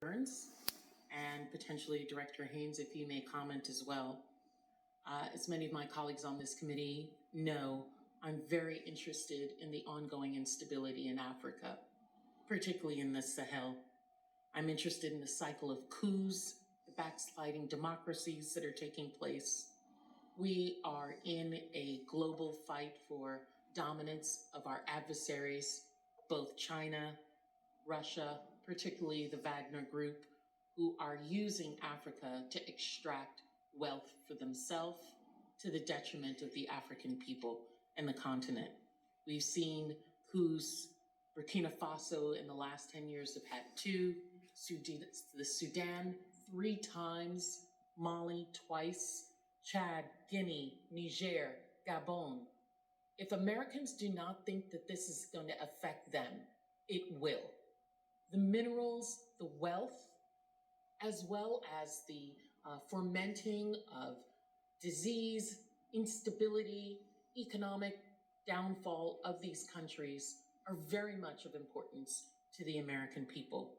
Burns, and potentially Director Haynes, if you may comment as well. As many of my colleagues on this committee know, I'm very interested in the ongoing instability in Africa, particularly in the Sahel. I'm interested in the cycle of coups, the backsliding democracies that are taking place. We are in a global fight for dominance of our adversaries, both China, Russia, particularly the Wagner Group, who are using Africa to extract wealth for themselves to the detriment of the African people and the continent. We've seen coups. Burkina Faso in the last 10 years have had 2, the Sudan 3 times, Mali twice, Chad, Guinea, Niger, Gabon. If Americans do not think that this is going to affect them, it will. The minerals, the wealth, as well as the fomenting of disease, instability, economic downfall of these countries are very much of importance to the American people.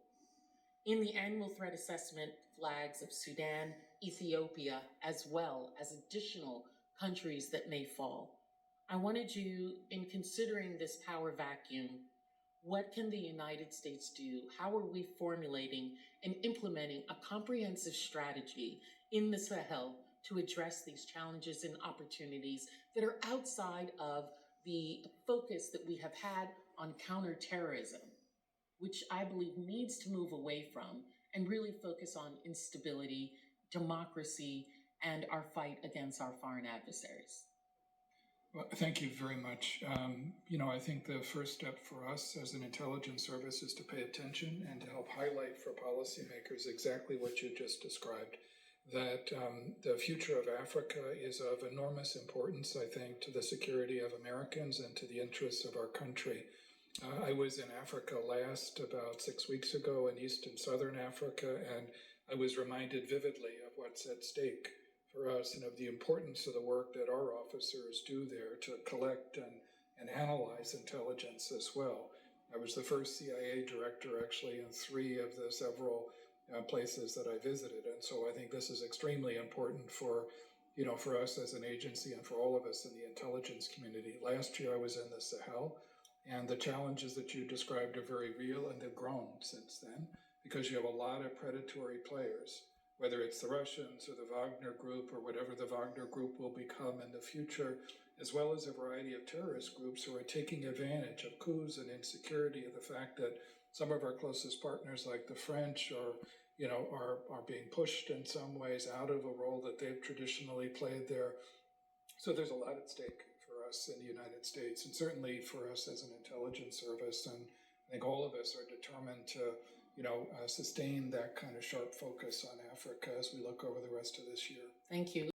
In the annual threat assessment flags of Sudan, Ethiopia, as well as additional countries that may fall, I wanted you, in considering this power vacuum, what can the United States do? How are we formulating and implementing a comprehensive strategy in the Sahel to address these challenges and opportunities that are outside of the focus that we have had on counterterrorism, which I believe needs to move away from and really focus on instability, democracy, and our fight against our foreign adversaries? Well, thank you very much. I think the first step for us as an intelligence service is to pay attention and to help highlight for policymakers exactly what you just described, that the future of Africa is of enormous importance, I think, to the security of Americans and to the interests of our country. I was in Africa last about 6 weeks ago in East and Southern Africa, and I was reminded vividly of what's at stake for us and of the importance of the work that our officers do there to collect and analyze intelligence as well. I was the first CIA director actually in 3 of the several places that I visited. And so I think this is extremely important for us as an agency and for all of us in the intelligence community. Last year I was in the Sahel, and the challenges that you described are very real, and they've grown since then because you have a lot of predatory players, whether it's the Russians or the Wagner Group or whatever the Wagner Group will become in the future, as well as a variety of terrorist groups who are taking advantage of coups and insecurity, of the fact that some of our closest partners, like the French, are being pushed in some ways out of a role that they've traditionally played there. So there's a lot at stake for us in the United States, and certainly for us as an intelligence service. And I think all of us are determined to sustain that kind of sharp focus on Africa as we look over the rest of this year. Thank you.